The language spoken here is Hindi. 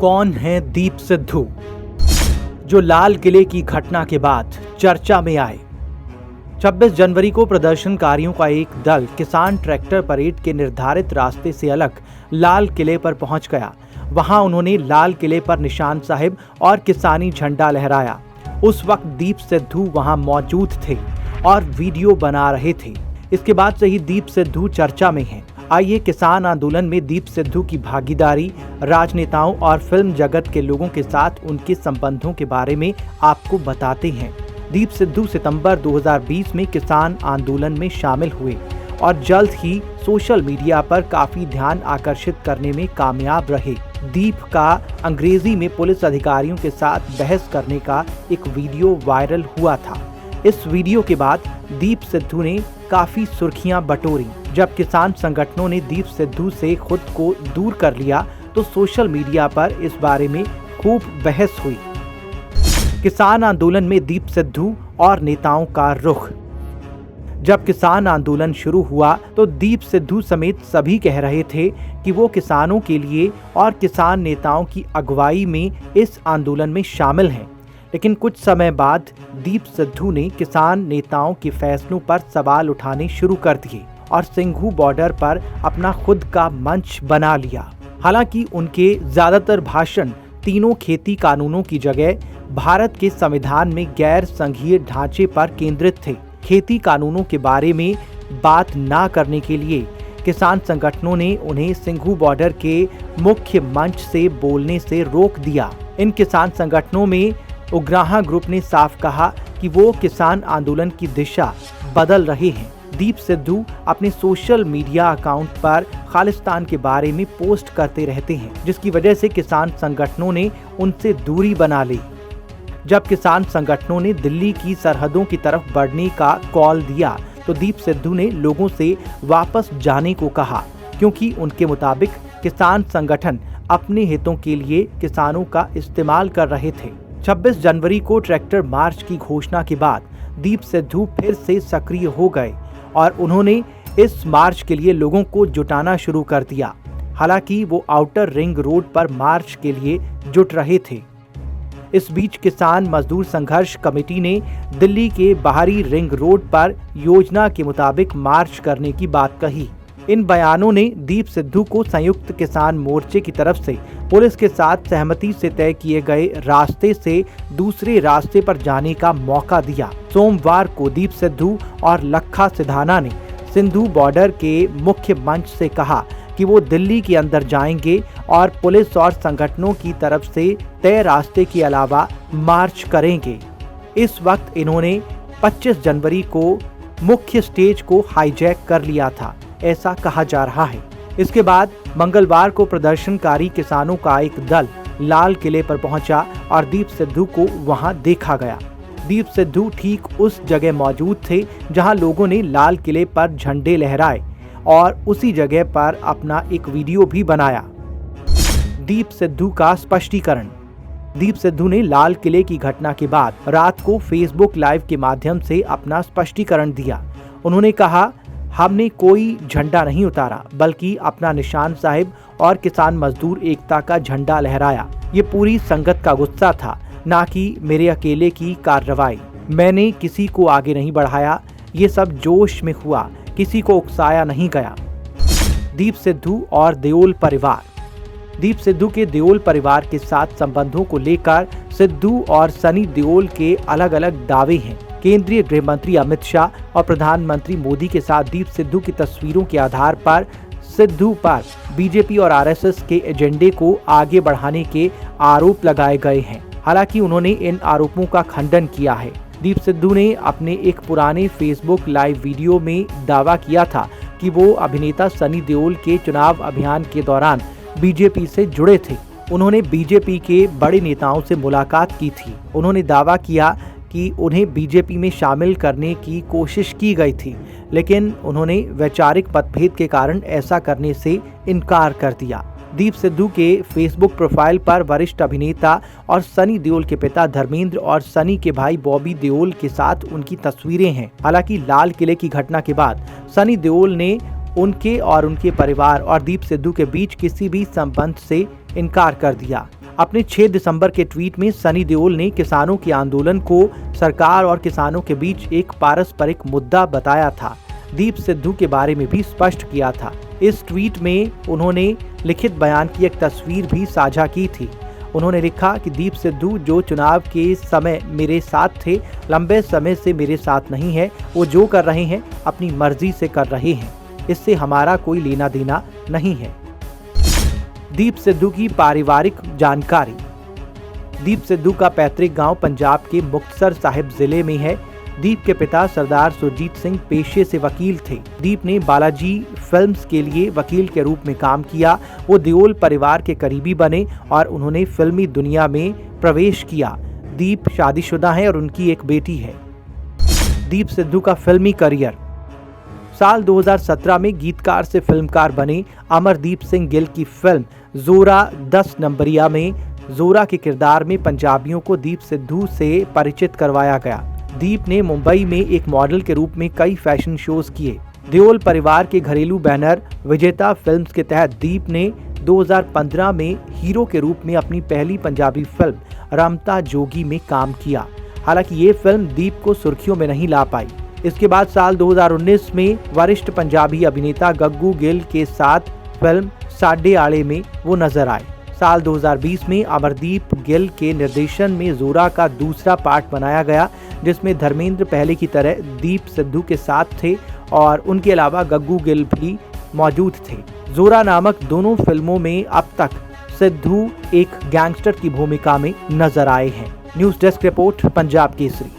कौन है दीप सिद्धू, जो लाल किले की घटना के बाद चर्चा में आए। 26 जनवरी को प्रदर्शनकारियों का एक दल किसान ट्रैक्टर परेड के निर्धारित रास्ते से अलग लाल किले पर पहुंच गया। वहां उन्होंने लाल किले पर निशान साहिब और किसानी झंडा लहराया। उस वक्त दीप सिद्धू वहां मौजूद थे और वीडियो बना रहे थे। इसके बाद से ही दीप सिद्धू चर्चा में हैं। आइए किसान आंदोलन में दीप सिद्धू की भागीदारी, राजनेताओं और फिल्म जगत के लोगों के साथ उनके संबंधों के बारे में आपको बताते हैं। दीप सिद्धू सितंबर 2020 में किसान आंदोलन में शामिल हुए और जल्द ही सोशल मीडिया पर काफी ध्यान आकर्षित करने में कामयाब रहे। दीप का अंग्रेजी में पुलिस अधिकारियों के साथ बहस करने का एक वीडियो वायरल हुआ था। इस वीडियो के बाद दीप सिद्धू ने काफी सुर्खियां बटोरी। जब किसान संगठनों ने दीप सिद्धू से खुद को दूर कर लिया तो सोशल मीडिया पर इस बारे में खूब बहस हुई। किसान आंदोलन में दीप सिद्धू और नेताओं का रुख। जब किसान आंदोलन शुरू हुआ तो दीप सिद्धू समेत सभी कह रहे थे कि वो किसानों के लिए और किसान नेताओं की अगुवाई में इस आंदोलन में शामिल हैं। लेकिन कुछ समय बाद दीप सिद्धू ने किसान नेताओं के फैसलों पर सवाल उठाने शुरू कर दिए और सिंघू बॉर्डर पर अपना खुद का मंच बना लिया। हालांकि उनके ज्यादातर भाषण तीनों खेती कानूनों की जगह भारत के संविधान में गैर संघीय ढांचे पर केंद्रित थे। खेती कानूनों के बारे में बात ना करने के लिए किसान संगठनों ने उन्हें सिंघू बॉर्डर के मुख्य मंच से बोलने से रोक दिया। इन किसान संगठनों में उग्राहा ग्रुप ने साफ कहा कि वो किसान आंदोलन की दिशा बदल रहे हैं। दीप सिद्धू अपने सोशल मीडिया अकाउंट पर खालिस्तान के बारे में पोस्ट करते रहते हैं, जिसकी वजह से किसान संगठनों ने उनसे दूरी बना ली। जब किसान संगठनों ने दिल्ली की सरहदों की तरफ बढ़ने का कॉल दिया तो दीप सिद्धू ने लोगों से वापस जाने को कहा, क्योंकि उनके मुताबिक किसान संगठन अपने हितों के लिए किसानों का इस्तेमाल कर रहे थे। 26 जनवरी को ट्रैक्टर मार्च की घोषणा के बाद दीप सिद्धू फिर से सक्रिय हो गए और उन्होंने इस मार्च के लिए लोगों को जुटाना शुरू कर दिया। हालांकि वो आउटर रिंग रोड पर मार्च के लिए जुट रहे थे। इस बीच किसान मजदूर संघर्ष कमेटी ने दिल्ली के बाहरी रिंग रोड पर योजना के मुताबिक मार्च करने की बात कही। इन बयानों ने दीप सिद्धू को संयुक्त किसान मोर्चे की तरफ से पुलिस के साथ सहमति से तय किए गए रास्ते से दूसरे रास्ते पर जाने का मौका दिया। सोमवार को दीप सिद्धू और लखा सिधाना ने सिंधु बॉर्डर के मुख्य मंच से कहा कि वो दिल्ली के अंदर जाएंगे और पुलिस और संगठनों की तरफ से तय रास्ते के अलावा मार्च करेंगे। इस वक्त इन्होंने 25 जनवरी को मुख्य स्टेज को हाईजैक कर लिया था, ऐसा कहा जा रहा है। इसके बाद मंगलवार को प्रदर्शनकारी किसानों का एक दल लाल किले पर पहुंचा और दीप सिद्धू को वहां देखा गया। दीप सिद्धू ठीक उस जगह मौजूद थे जहां लोगों ने लाल किले पर झंडे लहराए और उसी जगह पर अपना एक वीडियो भी बनाया। दीप सिद्धू का स्पष्टीकरण। दीप सिद्धू ने लाल किले की घटना के बाद रात को फेसबुक लाइव के माध्यम से अपना स्पष्टीकरण दिया। उन्होंने कहा, हमने कोई झंडा नहीं उतारा, बल्कि अपना निशान साहिब और किसान मजदूर एकता का झंडा लहराया। ये पूरी संगत का गुस्सा था, ना कि मेरे अकेले की कार्रवाई। मैंने किसी को आगे नहीं बढ़ाया, ये सब जोश में हुआ, किसी को उकसाया नहीं गया। दीप सिद्धू और देओल परिवार। दीप सिद्धू के देओल परिवार के साथ संबंधों को लेकर सिद्धू और सनी देओल के अलग अलग दावे हैं। केंद्रीय गृह मंत्री अमित शाह और प्रधानमंत्री मोदी के साथ दीप सिद्धू की तस्वीरों के आधार पर सिद्धू पर बीजेपी और आरएसएस के एजेंडे को आगे बढ़ाने के आरोप लगाए गए हैं। हालांकि उन्होंने इन आरोपों का खंडन किया है। दीप सिद्धू ने अपने एक पुराने फेसबुक लाइव वीडियो में दावा किया था कि वो अभिनेता सनी देओल के चुनाव अभियान के दौरान बीजेपी से जुड़े थे। उन्होंने बीजेपी के बड़े नेताओं से मुलाकात की थी। उन्होंने दावा किया कि उन्हें बीजेपी में शामिल करने की कोशिश की गई थी, लेकिन उन्होंने वैचारिक मतभेद के कारण ऐसा करने से इनकार कर दिया। दीप सिद्धू के फेसबुक प्रोफाइल पर वरिष्ठ अभिनेता और सनी देओल के पिता धर्मेंद्र और सनी के भाई बॉबी देओल के साथ उनकी तस्वीरें हैं। हालांकि लाल किले की घटना के बाद सनी देओल ने उनके और उनके परिवार और दीप सिद्धू के बीच किसी भी संबंध से इनकार कर दिया। अपने 6 दिसंबर के ट्वीट में सनी देओल ने किसानों के आंदोलन को सरकार और किसानों के बीच एक पारस्परिक मुद्दा बताया था। दीप सिद्धू के बारे में भी स्पष्ट किया था। इस ट्वीट में उन्होंने लिखित बयान की एक तस्वीर भी साझा की थी। उन्होंने लिखा कि दीप सिद्धू जो चुनाव के समय मेरे साथ थे, लंबे समय से मेरे साथ नहीं है। वो जो कर रहे हैं अपनी मर्जी से कर रहे हैं, इससे हमारा कोई लेना देना नहीं है। दीप सिद्धू की पारिवारिक जानकारी। दीप सिद्धू का पैतृक गांव पंजाब के मुक्तसर साहिब जिले में है। दीप के पिता सरदार सुरजीत सिंह पेशे से वकील थे। दीप ने बालाजी फिल्म्स के लिए वकील के रूप में काम किया। वो देओल परिवार के करीबी बने और उन्होंने फिल्मी दुनिया में प्रवेश किया। दीप शादीशुदा हैं और उनकी एक बेटी है। दीप सिद्धू का फिल्मी करियर। साल 2017 में गीतकार से फिल्मकार बने अमरदीप सिंह गिल की फिल्म जोरा 10 नंबरिया में जोरा के किरदार में पंजाबियों को दीप सिद्धू से परिचित करवाया गया। दीप ने मुंबई में एक मॉडल के रूप में कई फैशन शोज किए। देओल परिवार के घरेलू बैनर विजेता फिल्म्स के तहत दीप ने 2015 में हीरो के रूप में अपनी पहली पंजाबी फिल्म रमता जोगी में काम किया। हालांकि ये फिल्म दीप को सुर्खियों में नहीं ला पाई। इसके बाद साल 2019 में वरिष्ठ पंजाबी अभिनेता गग्गू गिल के साथ फिल्म साडे आले में वो नजर आए। साल 2020 में अमरदीप गिल के निर्देशन में जोरा का दूसरा पार्ट बनाया गया, जिसमें धर्मेंद्र पहले की तरह दीप सिद्धू के साथ थे और उनके अलावा गग्गू गिल भी मौजूद थे। जोरा नामक दोनों फिल्मों में अब तक सिद्धू एक गैंगस्टर की भूमिका में नजर आए हैं। News desk report, Punjab Kesari.